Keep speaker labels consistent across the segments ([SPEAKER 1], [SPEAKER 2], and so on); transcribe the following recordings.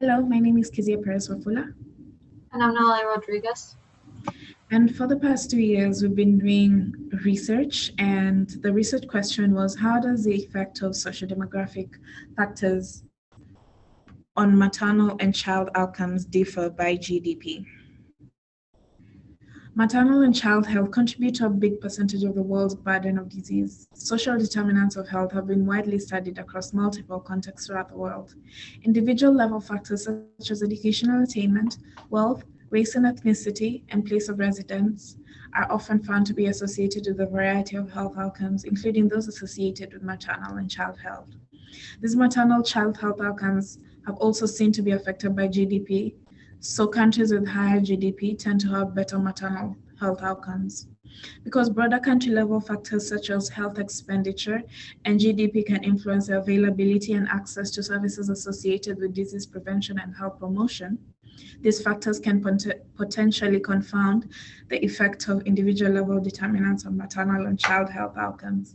[SPEAKER 1] Hello, my name is Kezia Wafula.
[SPEAKER 2] And I'm Noelia Rodriguez.
[SPEAKER 1] And for the past 2 years, we've been doing research, and the research question was, how does the effect of sociodemographic factors on maternal and child outcomes differ by GDP? Maternal and child health contribute to a big percentage of the world's burden of disease. Social determinants of health have been widely studied across multiple contexts throughout the world. Individual level factors such as educational attainment, wealth, race and ethnicity, and place of residence are often found to be associated with a variety of health outcomes, including those associated with maternal and child health. These maternal child health outcomes have also seen to be affected by GDP, so countries with higher GDP tend to have better maternal health outcomes. Because broader country level factors such as health expenditure and GDP can influence the availability and access to services associated with disease prevention and health promotion, these factors can potentially confound the effect of individual level determinants on maternal and child health outcomes.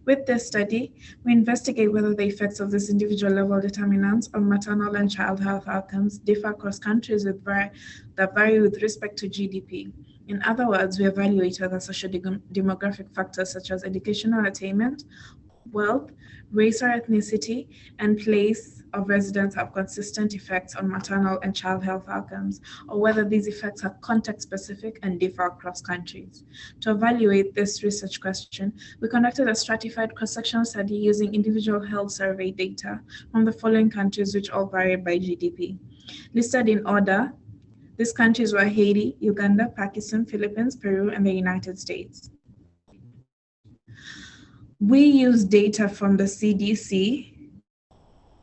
[SPEAKER 1] With this study, we investigate whether the effects of these individual level determinants on maternal and child health outcomes differ across countries that vary with respect to GDP. In other words, we evaluate whether socio-demographic factors such as educational attainment, wealth, race or ethnicity, and place of residence have consistent effects on maternal and child health outcomes, or whether these effects are context-specific and differ across countries. To evaluate this research question, we conducted a stratified cross-sectional study using individual health survey data from the following countries, which all vary by GDP. Listed in order, these countries were Haiti, Uganda, Pakistan, Philippines, Peru, and the United States. We use data from the CDC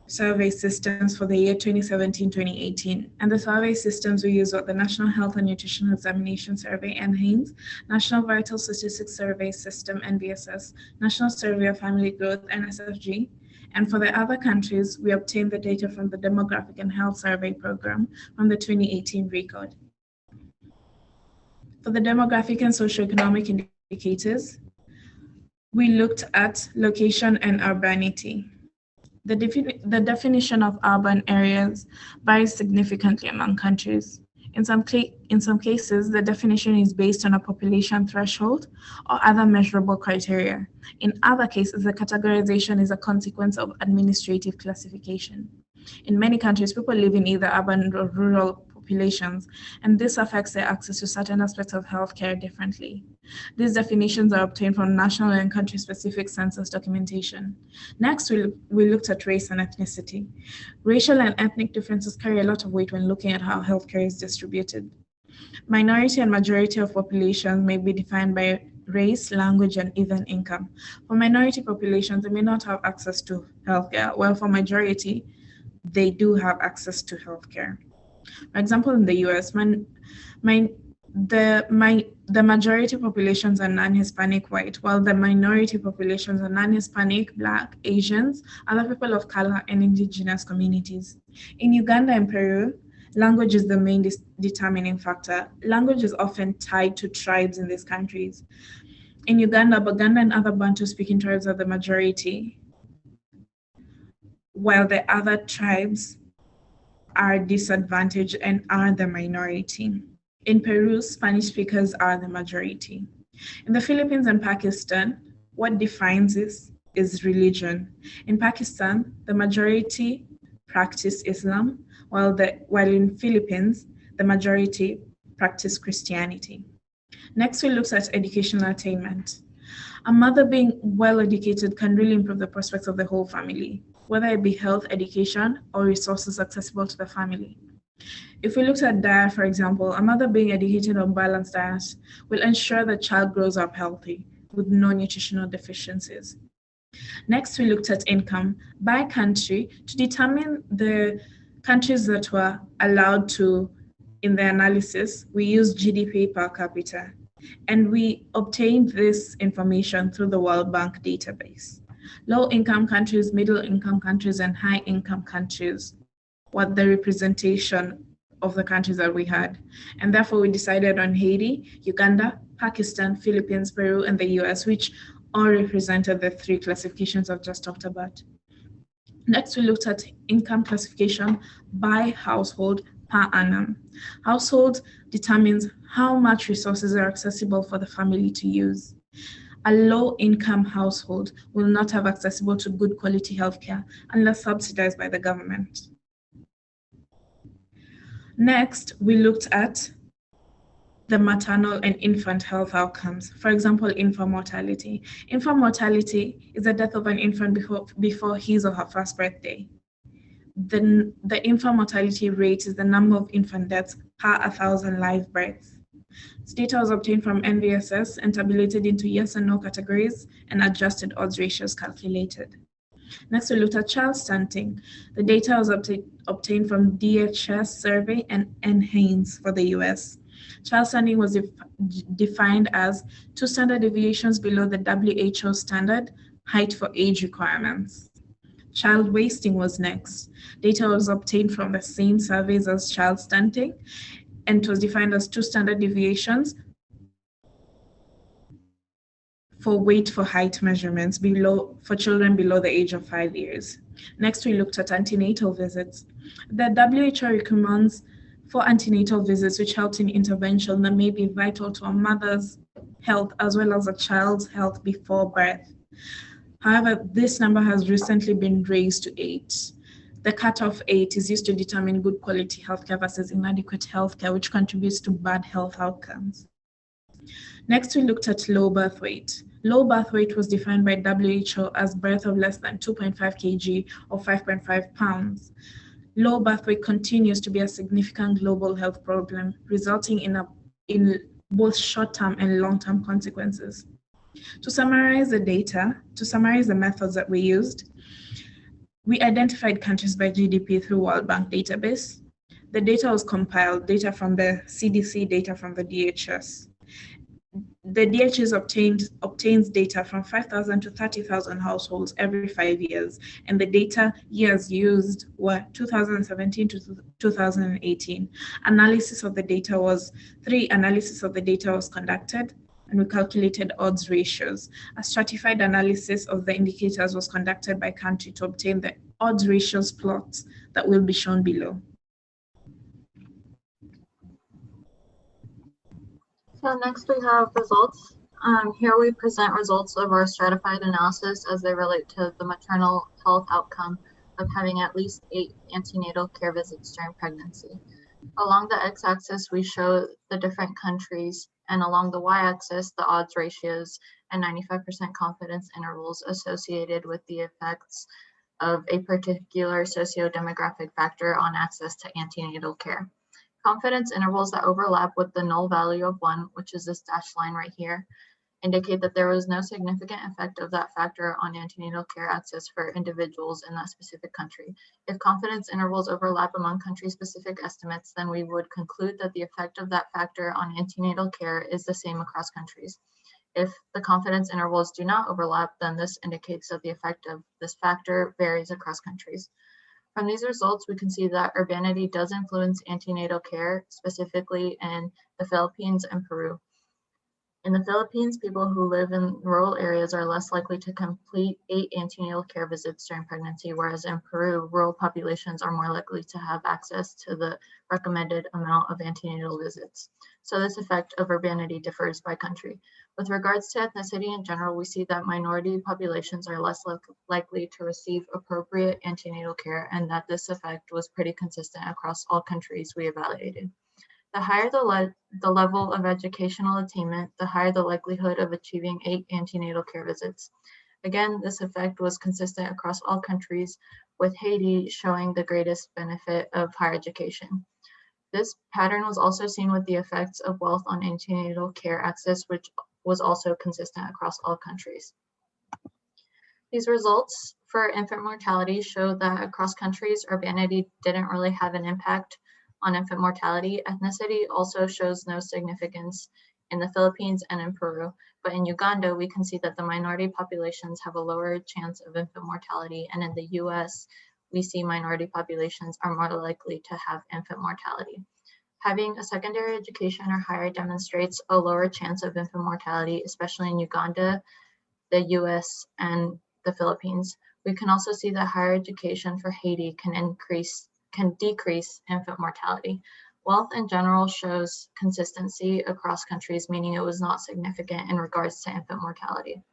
[SPEAKER 1] survey systems for the year 2017-2018, and the survey systems we use are the National Health and Nutrition Examination Survey, NHANES, National Vital Statistics Survey System, NVSS, National Survey of Family Growth, NSFG, and for the other countries, we obtained the data from the Demographic and Health Survey Program from the 2018 record. For the demographic and socioeconomic indicators, we looked at location and urbanity. The definition of urban areas varies significantly among countries. In some cases, the definition is based on a population threshold or other measurable criteria. In other cases, the categorization is a consequence of administrative classification. In many countries, people live in either urban or rural populations, and this affects their access to certain aspects of healthcare differently. These definitions are obtained from national and country-specific census documentation. Next, we looked at race and ethnicity. Racial and ethnic differences carry a lot of weight when looking at how healthcare is distributed. Minority and majority of populations may be defined by race, language, and even income. For minority populations, they may not have access to healthcare, while for majority, they do have access to healthcare. For example, in the US, the majority populations are non-Hispanic white, while the minority populations are non-Hispanic, Black, Asians, other people of color, and indigenous communities. In Uganda and Peru, language is the main determining factor. Language is often tied to tribes in these countries. In Uganda, Baganda and other Bantu-speaking tribes are the majority, while the other tribes are disadvantaged and are the minority. In Peru, Spanish speakers are the majority. In the Philippines and Pakistan, what defines this is religion. In Pakistan, the majority practice Islam, while in Philippines, the majority practice Christianity. Next, we looked at educational attainment. A mother being well-educated can really improve the prospects of the whole family, whether it be health, education, or resources accessible to the family. If we looked at diet, for example, a mother being educated on balanced diet will ensure the child grows up healthy with no nutritional deficiencies. Next, we looked at income by country to determine the countries that were allowed to, in the analysis, we used GDP per capita, and we obtained this information through the World Bank database. Low-income countries, middle-income countries, and high-income countries were the representation of the countries that we had. And therefore, we decided on Haiti, Uganda, Pakistan, Philippines, Peru, and the US, which all represented the three classifications I've just talked about. Next, we looked at income classification by household per annum. Household determines how much resources are accessible for the family to use. A low-income household will not have accessible to good quality healthcare unless subsidized by the government. Next, we looked at the maternal and infant health outcomes. For example, infant mortality. Infant mortality is the death of an infant before his or her first birthday. The infant mortality rate is the number of infant deaths per 1,000 live births. This data was obtained from NVSS and tabulated into yes and no categories and adjusted odds ratios calculated. Next, we looked at child stunting. The data was obtained from DHS survey and NHANES for the US. Child stunting was defined as 2 standard deviations below the WHO standard height for age requirements. Child wasting was next. Data was obtained from the same surveys as child stunting, and it was defined as 2 standard deviations for weight for height measurements for children below the age of 5 years. Next, we looked at antenatal visits. The WHO recommends 4 antenatal visits, which help in intervention that may be vital to a mother's health as well as a child's health before birth. However, this number has recently been raised to 8. The cutoff 8 is used to determine good quality healthcare versus inadequate healthcare, which contributes to bad health outcomes. Next, we looked at low birth weight. Low birth weight was defined by WHO as birth of less than 2.5 kg or 5.5 pounds. Low birth weight continues to be a significant global health problem, resulting in both short-term and long-term consequences. To summarize the methods that we used, we identified countries by GDP through World Bank database. The data was compiled, data from the CDC, data from the DHS. The DHS obtains data from 5,000 to 30,000 households every 5 years, and the data years used were 2017 to 2018. 3 analysis of the data was conducted, and we calculated odds ratios. A stratified analysis of the indicators was conducted by country to obtain the odds ratios plots that will be shown below.
[SPEAKER 2] So next we have results. Here we present results of our stratified analysis as they relate to the maternal health outcome of having at least 8 antenatal care visits during pregnancy. Along the x-axis, we show the different countries, and along the y-axis, the odds ratios and 95% confidence intervals associated with the effects of a particular socio-demographic factor on access to antenatal care. Confidence intervals that overlap with the null value of 1, which is this dashed line right here, indicate that there was no significant effect of that factor on antenatal care access for individuals in that specific country. If confidence intervals overlap among country-specific estimates, then we would conclude that the effect of that factor on antenatal care is the same across countries. If the confidence intervals do not overlap, then this indicates that the effect of this factor varies across countries. From these results, we can see that urbanity does influence antenatal care, specifically in the Philippines and Peru. In the Philippines, people who live in rural areas are less likely to complete 8 antenatal care visits during pregnancy, whereas in Peru, rural populations are more likely to have access to the recommended amount of antenatal visits. So this effect of urbanity differs by country. With regards to ethnicity in general, we see that minority populations are less likely to receive appropriate antenatal care, and that this effect was pretty consistent across all countries we evaluated. The higher the level of educational attainment, the higher the likelihood of achieving 8 antenatal care visits. Again, this effect was consistent across all countries, with Haiti showing the greatest benefit of higher education. This pattern was also seen with the effects of wealth on antenatal care access, which was also consistent across all countries. These results for infant mortality show that across countries, urbanity didn't really have an impact on infant mortality. Ethnicity also shows no significance in the Philippines and in Peru, but in Uganda, we can see that the minority populations have a lower chance of infant mortality, and in the US, we see minority populations are more likely to have infant mortality. Having a secondary education or higher demonstrates a lower chance of infant mortality, especially in Uganda, the US, and the Philippines, We can also see that higher education for Haiti can decrease infant mortality. Wealth in general shows consistency across countries, meaning it was not significant in regards to infant mortality.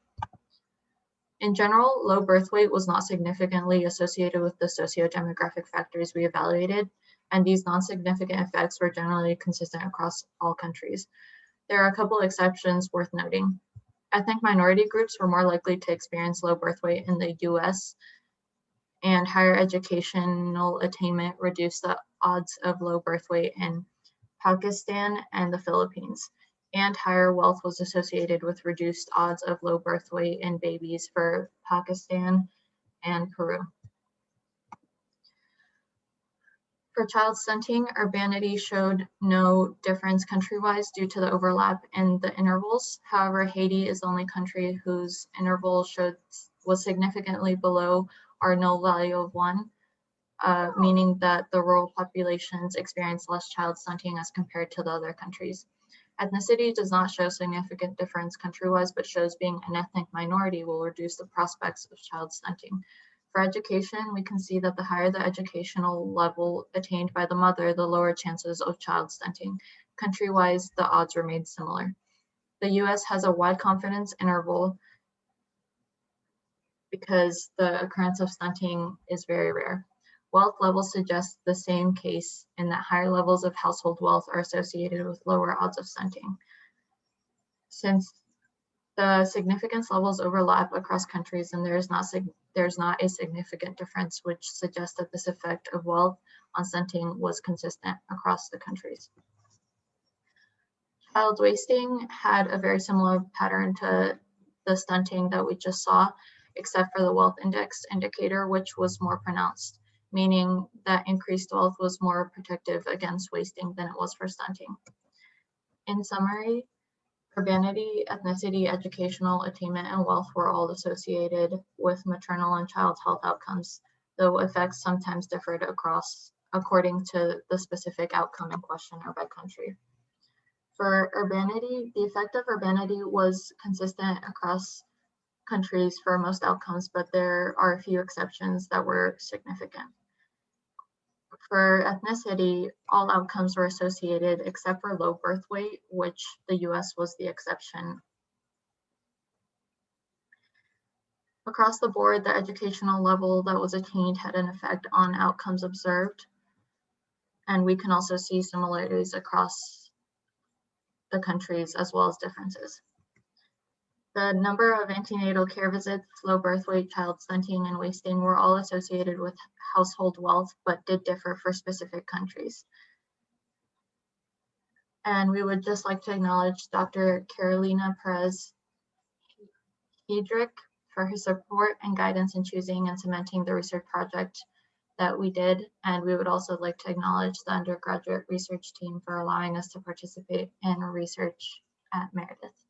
[SPEAKER 2] In general, low birth weight was not significantly associated with the socio-demographic factors we evaluated, and these non-significant effects were generally consistent across all countries. There are a couple exceptions worth noting. Ethnic minority groups were more likely to experience low birth weight in the US, and higher educational attainment reduced the odds of low birth weight in Pakistan and the Philippines. And higher wealth was associated with reduced odds of low birth weight in babies for Pakistan and Peru. For child stunting, Urbanity showed no difference country-wise due to the overlap in the intervals. However, Haiti is the only country whose interval was significantly below our null value of 1, meaning that the rural populations experience less child stunting as compared to the other countries. Ethnicity does not show significant difference country-wise, but shows being an ethnic minority will reduce the prospects of child stunting. For education, we can see that the higher the educational level attained by the mother, the lower chances of child stunting. Country-wise, the odds remain similar. The US has a wide confidence interval because the occurrence of stunting is very rare. Wealth levels suggest the same case in that higher levels of household wealth are associated with lower odds of stunting. Since the significance levels overlap across countries and there's not a significant difference, which suggests that this effect of wealth on stunting was consistent across the countries. Child wasting had a very similar pattern to the stunting that we just saw, except for the wealth index indicator, which was more pronounced, meaning that increased wealth was more protective against wasting than it was for stunting. In summary, urbanity, ethnicity, educational attainment, and wealth were all associated with maternal and child health outcomes, though effects sometimes differed according to the specific outcome in question or by country. For urbanity, the effect of urbanity was consistent across countries for most outcomes, but there are a few exceptions that were significant. For ethnicity, all outcomes were associated except for low birth weight, which the US was the exception. Across the board, the educational level that was attained had an effect on outcomes observed, and we can also see similarities across the countries as well as differences. The number of antenatal care visits, low birth weight, child stunting, and wasting were all associated with household wealth, but did differ for specific countries. And we would just like to acknowledge Dr. Carolina Perez-Hedrick for her support and guidance in choosing and cementing the research project that we did. And we would also like to acknowledge the undergraduate research team for allowing us to participate in research at Meredith.